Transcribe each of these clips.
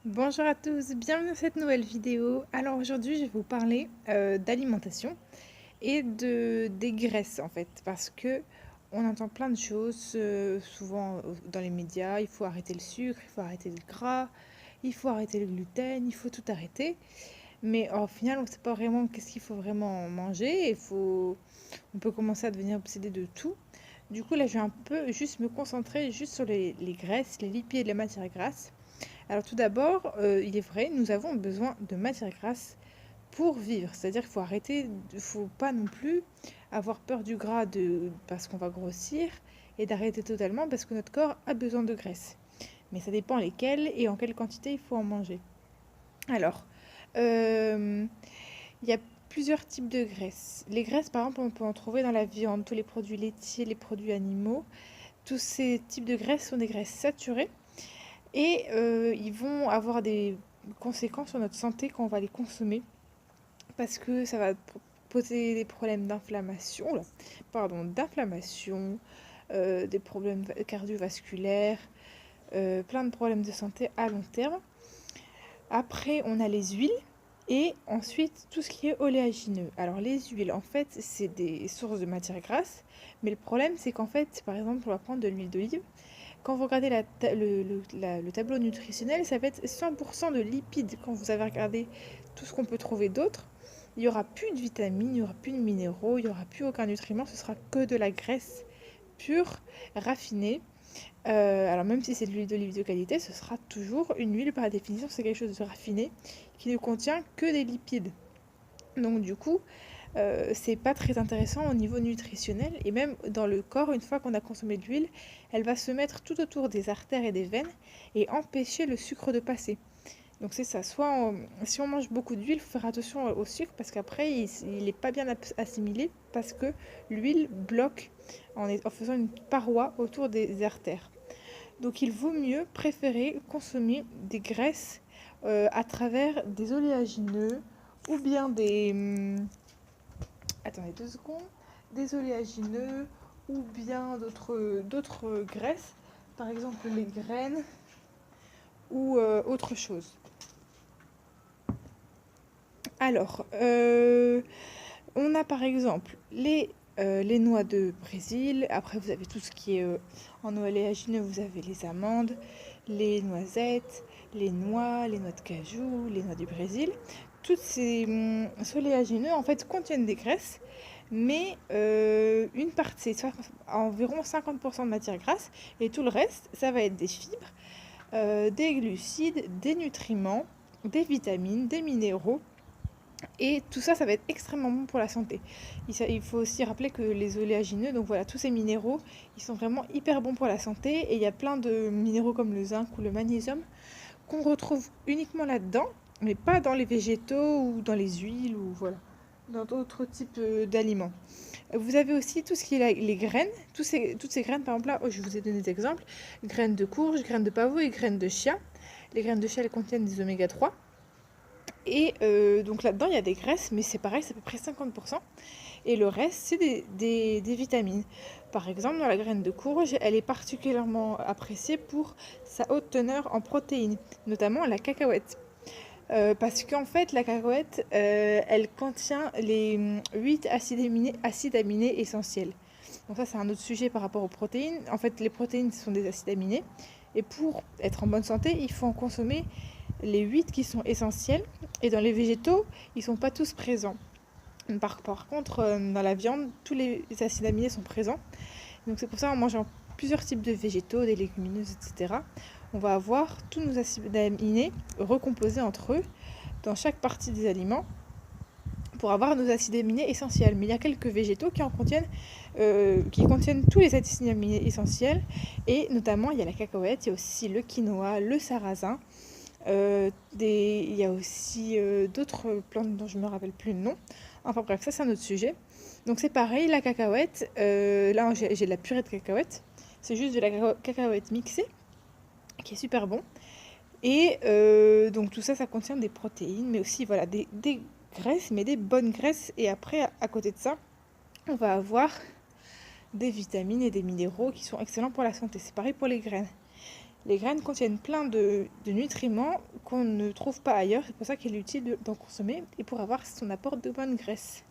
Bonjour à tous, bienvenue dans cette nouvelle vidéo. Alors aujourd'hui, je vais vous parler d'alimentation et des graisses en fait, parce que on entend plein de choses, souvent dans les médias. Il faut arrêter le sucre, il faut arrêter le gras, il faut arrêter le gluten, il faut tout arrêter. Mais au final, on ne sait pas vraiment qu'est-ce qu'il faut vraiment manger. On peut commencer à devenir obsédé de tout. Du coup, là, je vais un peu juste me concentrer juste sur les graisses, les lipides et les matières grasses. Alors tout d'abord, il est vrai, nous avons besoin de matières grasses pour vivre. C'est-à-dire qu'il faut arrêter, il ne faut pas non plus avoir peur du gras parce qu'on va grossir et d'arrêter totalement parce que notre corps a besoin de graisse. Mais ça dépend lesquelles et en quelle quantité il faut en manger. Alors, euh, il y a plusieurs types de graisses. Les graisses, par exemple, on peut en trouver dans la viande, tous les produits laitiers, les produits animaux. Tous ces types de graisses sont des graisses saturées et ils vont avoir des conséquences sur notre santé quand on va les consommer parce que ça va poser des problèmes d'inflammation, des problèmes cardiovasculaires, plein de problèmes de santé à long terme. Après, on a les huiles et ensuite tout ce qui est oléagineux. Alors les huiles, en fait, c'est des sources de matières grasses, mais le problème, c'est qu'en fait, par exemple, on va prendre de l'huile d'olive. Quand vous regardez le tableau nutritionnel, ça va être 100% de lipides. Quand vous avez regardé tout ce qu'on peut trouver d'autre, il n'y aura plus de vitamines, il n'y aura plus de minéraux, il n'y aura plus aucun nutriment, ce sera que de la graisse pure, raffinée. Alors même si c'est de l'huile d'olive de qualité, ce sera toujours une huile par définition, c'est quelque chose de raffiné qui ne contient que des lipides. Donc du coup, c'est pas très intéressant au niveau nutritionnel et même dans le corps, une fois qu'on a consommé de l'huile, elle va se mettre tout autour des artères et des veines et empêcher le sucre de passer. Donc c'est ça, si on mange beaucoup d'huile, il faut faire attention au sucre parce qu'après il n'est pas bien assimilé parce que l'huile bloque en faisant une paroi autour des artères. Donc il vaut mieux préférer consommer des graisses à travers des oléagineux ou bien attendez 2 secondes, des oléagineux ou bien d'autres graisses, par exemple les graines ou autre chose. Alors, on a par exemple les noix de Brésil. Après, vous avez tout ce qui est en oléagineux. Vous avez les amandes, les noisettes, les noix de cajou, les noix du Brésil. Toutes ces oléagineux, en fait, contiennent des graisses, mais une partie, c'est environ 50% de matière grasse, et tout le reste, ça va être des fibres, des glucides, des nutriments, des vitamines, des minéraux. Et tout ça, ça va être extrêmement bon pour la santé. Il faut aussi rappeler que les oléagineux, donc voilà, tous ces minéraux, ils sont vraiment hyper bons pour la santé. Et il y a plein de minéraux comme le zinc ou le magnésium qu'on retrouve uniquement là-dedans, mais pas dans les végétaux ou dans les huiles ou voilà, dans d'autres types d'aliments. Vous avez aussi tout ce qui est les graines, toutes ces graines, par exemple là, je vous ai donné des exemples, graines de courge, graines de pavot et graines de chia. Les graines de chia, elles contiennent des oméga 3. Et donc là-dedans, il y a des graisses, mais c'est pareil, c'est à peu près 50%. Et le reste, c'est des vitamines. Par exemple, dans la graine de courge, elle est particulièrement appréciée pour sa haute teneur en protéines, notamment la cacahuète. Parce qu'en fait, la cacahuète, elle contient les 8 acides aminés essentiels. Donc ça, c'est un autre sujet par rapport aux protéines. En fait, les protéines sont des acides aminés. Et pour être en bonne santé, il faut en consommer les 8 qui sont essentiels. Et dans les végétaux, ils ne sont pas tous présents. Par contre, dans la viande, tous les acides aminés sont présents. Donc c'est pour ça qu'en mangeant plusieurs types de végétaux, des légumineuses, etc., on va avoir tous nos acides aminés recomposés entre eux dans chaque partie des aliments pour avoir nos acides aminés essentiels. Mais il y a quelques végétaux qui contiennent tous les acides aminés essentiels. Et notamment, il y a la cacahuète, il y a aussi le quinoa, le sarrasin. Il y a aussi d'autres plantes dont je ne me rappelle plus le nom. Enfin bref, ça c'est un autre sujet. Donc c'est pareil, la cacahuète. Là j'ai de la purée de cacahuète. C'est juste de la cacahuète mixée, qui est super bon. Et donc tout ça, ça contient des protéines, mais aussi voilà, des graisses, mais des bonnes graisses. Et après, à côté de ça, on va avoir des vitamines et des minéraux qui sont excellents pour la santé. C'est pareil pour les graines. Les graines contiennent plein de nutriments qu'on ne trouve pas ailleurs. C'est pour ça qu'il est utile d'en consommer et pour avoir son apport de bonne graisse.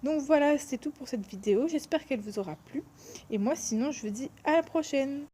Donc voilà, c'est tout pour cette vidéo. J'espère qu'elle vous aura plu. Et moi, sinon, je vous dis à la prochaine.